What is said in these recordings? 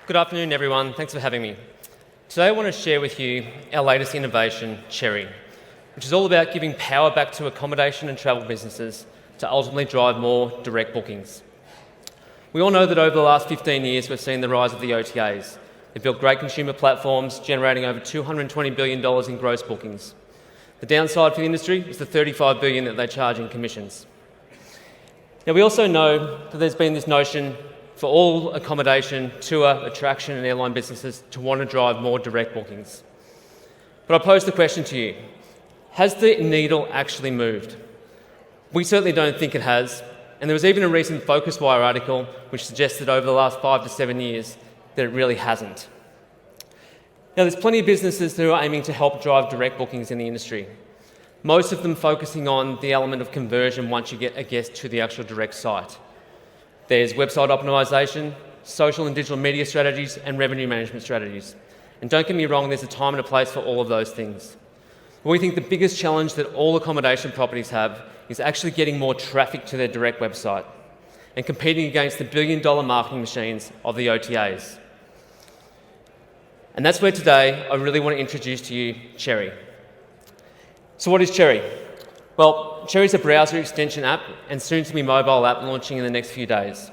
Good afternoon, everyone. Thanks for having me. Today I want to share with you our latest innovation, Cherry, which is all about giving power back to accommodation and travel businesses to ultimately drive more direct bookings. We all know that over the last 15 years we've seen the rise of the OTAs. They've built great consumer platforms, generating over $220 billion in gross bookings. The downside for the industry is the $35 billion that they charge in commissions. Now, we also know that there's been this notion for all accommodation, tour, attraction and airline businesses to want to drive more direct bookings. But I pose the question to you, has the needle actually moved? We certainly don't think it has, and there was even a recent Phocuswright article which suggested over the last 5 to 7 years that it really hasn't. Now, there's plenty of businesses who are aiming to help drive direct bookings in the industry, most of them focusing on the element of conversion once you get a guest to the actual direct site. There's website optimisation, social and digital media strategies, and revenue management strategies. And don't get me wrong, there's a time and a place for all of those things. But we think the biggest challenge that all accommodation properties have is actually getting more traffic to their direct website and competing against the billion-dollar marketing machines of the OTAs. And that's where today I really want to introduce to you Cherry. So what is Cherry? Well, Cherry is a browser extension app and soon-to-be mobile app launching in the next few days.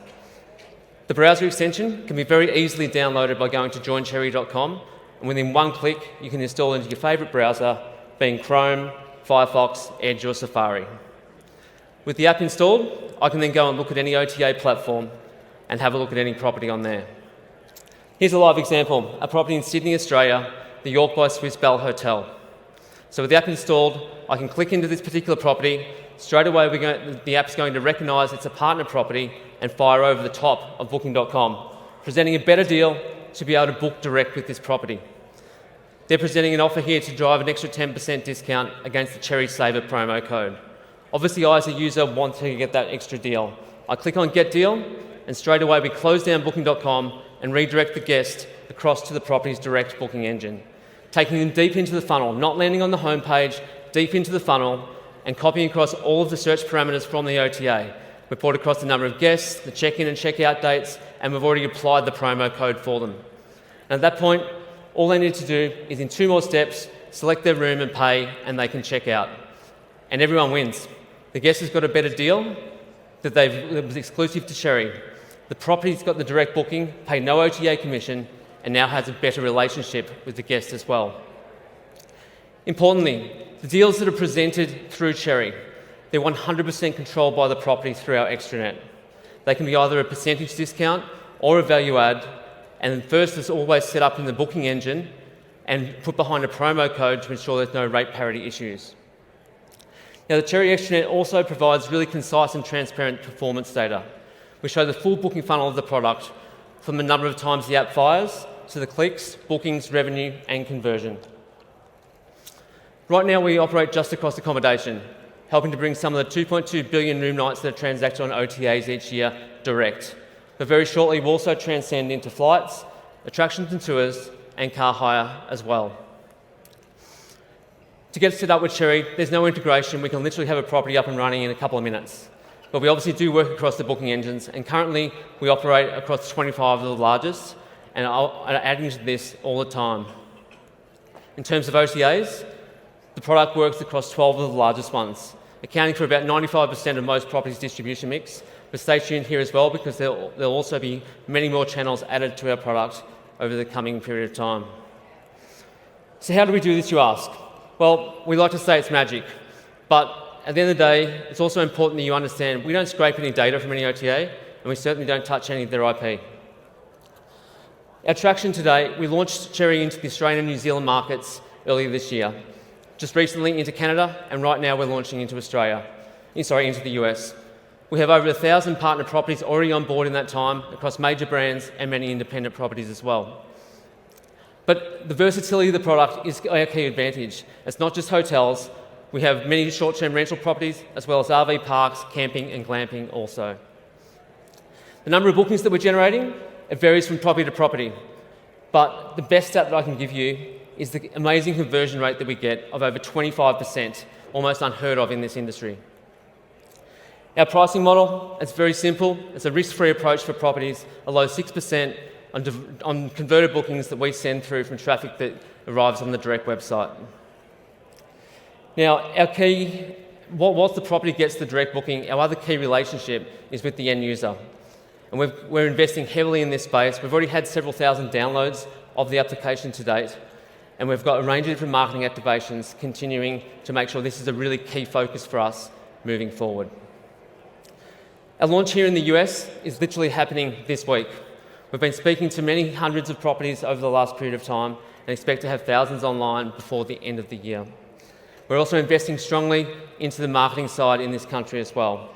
The browser extension can be very easily downloaded by going to joincherry.com, and within one click you can install it into your favourite browser, being Chrome, Firefox, Edge or Safari. With the app installed, I can then go and look at any OTA platform and have a look at any property on there. Here's a live example, a property in Sydney, Australia, the York by Swiss Bell Hotel. So with the app installed, I can click into this particular property. Straight away, the app's going to recognise it's a partner property and fire over the top of booking.com, presenting a better deal to be able to book direct with this property. They're presenting an offer here to drive an extra 10% discount against the Cherry Saver promo code. Obviously, I as a user want to get that extra deal. I click on Get Deal, and straight away we close down booking.com and redirect the guest across to the property's direct booking engine, taking them deep into the funnel, not landing on the homepage, deep into the funnel, and copying across all of the search parameters from the OTA. We've brought across the number of guests, the check-in and check-out dates, and we've already applied the promo code for them. And at that point, all they need to do is, in 2 more steps, select their room and pay, and they can check out. And everyone wins. The guest has got a better deal that was exclusive to Cherry. The property's got the direct booking, paid no OTA commission, and now has a better relationship with the guest as well. Importantly, the deals that are presented through Cherry, they're 100% controlled by the property through our extranet. They can be either a percentage discount or a value add, and first it's always set up in the booking engine and put behind a promo code to ensure there's no rate parity issues. Now, the Cherry extranet also provides really concise and transparent performance data. We show the full booking funnel of the product, from the number of times the app fires to the clicks, bookings, revenue and conversion. Right now we operate just across accommodation, helping to bring some of the 2.2 billion room nights that are transacted on OTAs each year direct. But very shortly we'll also transcend into flights, attractions and tours and car hire as well. To get set up with Cherry, there's no integration. We can literally have a property up and running in a couple of minutes. But we obviously do work across the booking engines, and currently we operate across 25 of the largest, and are adding to this all the time. In terms of OTAs, the product works across 12 of the largest ones, accounting for about 95% of most properties' distribution mix. But stay tuned here as well, because there'll also be many more channels added to our product over the coming period of time. So how do we do this, you ask? Well, we like to say it's magic, but at the end of the day, it's also important that you understand we don't scrape any data from any OTA, and we certainly don't touch any of their IP. Our traction today, we launched Cherry into the Australian and New Zealand markets earlier this year, just recently into Canada, and right now we're launching into into the US. We have over 1,000 partner properties already on board in that time across major brands and many independent properties as well. But the versatility of the product is our key advantage. It's not just hotels. We have many short-term rental properties, as well as RV parks, camping and glamping also. The number of bookings that we're generating, it varies from property to property. But the best stat that I can give you is the amazing conversion rate that we get of over 25%, almost unheard of in this industry. Our pricing model, it's very simple. It's a risk-free approach for properties, a low 6% on converted bookings that we send through from traffic that arrives on the direct website. Now, whilst the property gets the direct booking, our other key relationship is with the end user. And we're investing heavily in this space. We've already had several thousand downloads of the application to date, and we've got a range of different marketing activations continuing to make sure this is a really key focus for us moving forward. Our launch here in the US is literally happening this week. We've been speaking to many hundreds of properties over the last period of time and expect to have thousands online before the end of the year. We're also investing strongly into the marketing side in this country as well.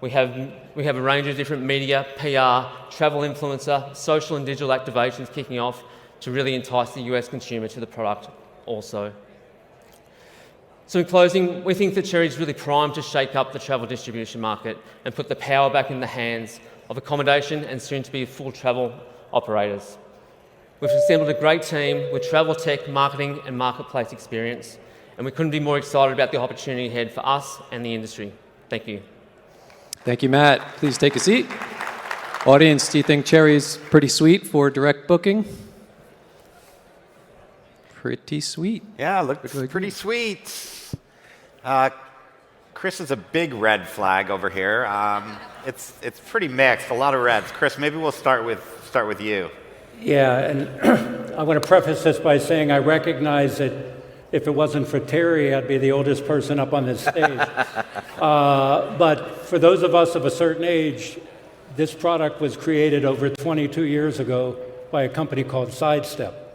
We have a range of different media, PR, travel influencer, social and digital activations kicking off to really entice the US consumer to the product also. So in closing, we think that Cherry is really primed to shake up the travel distribution market and put the power back in the hands of accommodation and soon to be full travel operators. We've assembled a great team with travel tech, marketing and marketplace experience, and we couldn't be more excited about the opportunity ahead for us and the industry. Thank you. Thank you, Matt. Please take a seat. Audience, do you think Cherry's pretty sweet for direct booking? Pretty sweet. Yeah, looks pretty sweet. Chris is a big red flag over here. It's pretty mixed, a lot of reds. Chris, maybe we'll start with you. Yeah, and I want to preface this by saying I recognize that if it wasn't for Terry, I'd be the oldest person up on this stage. But for those of us of a certain age, this product was created over 22 years ago by a company called Sidestep.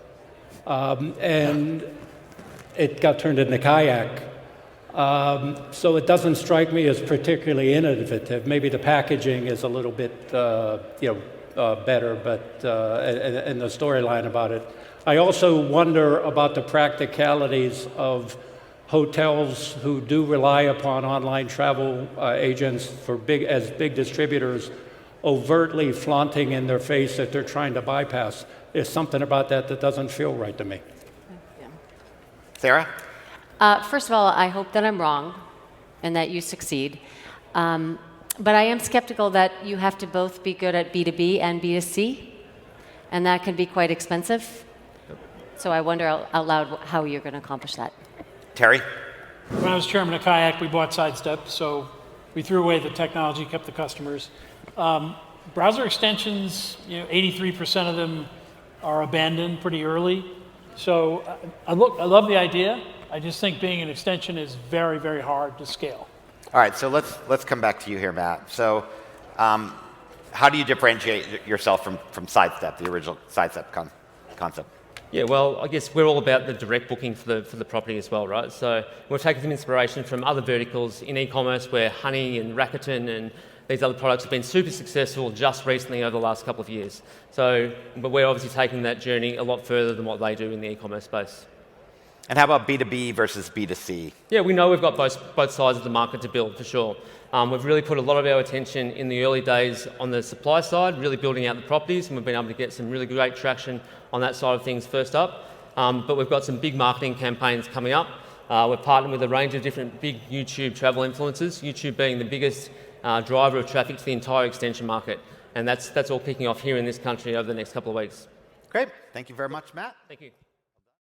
And it got turned into Kayak. So it doesn't strike me as particularly innovative. Maybe the packaging is a little bit better, but and the storyline about it. I also wonder about the practicalities of hotels who do rely upon online travel agents as big distributors overtly flaunting in their face that they're trying to bypass. There's something about that doesn't feel right to me. Yeah. Sarah? First of all, I hope that I'm wrong and that you succeed. But I am skeptical that you have to both be good at B2B and B2C, and that can be quite expensive. So I wonder out loud how you're going to accomplish that. Terry? When I was chairman of Kayak, we bought Sidestep, so we threw away the technology, kept the customers. Browser extensions, 83% of them are abandoned pretty early. So I love the idea. I just think being an extension is very, very hard to scale. All right, so let's come back to you here, Matt. So how do you differentiate yourself from Sidestep, the original Sidestep concept? Yeah, well, I guess we're all about the direct booking for the property as well, right? So we're taking some inspiration from other verticals in e-commerce where Honey and Rakuten and these other products have been super successful just recently over the last couple of years. So, but we're obviously taking that journey a lot further than what they do in the e-commerce space. And how about B2B versus B2C? Yeah, we know we've got both sides of the market to build, for sure. We've really put a lot of our attention in the early days on the supply side, really building out the properties, and we've been able to get some really great traction on that side of things first up. But we've got some big marketing campaigns coming up. We're partnering with a range of different big YouTube travel influencers, YouTube being the biggest driver of traffic to the entire extension market. And that's all kicking off here in this country over the next couple of weeks. Great. Thank you very much, Matt. Thank you.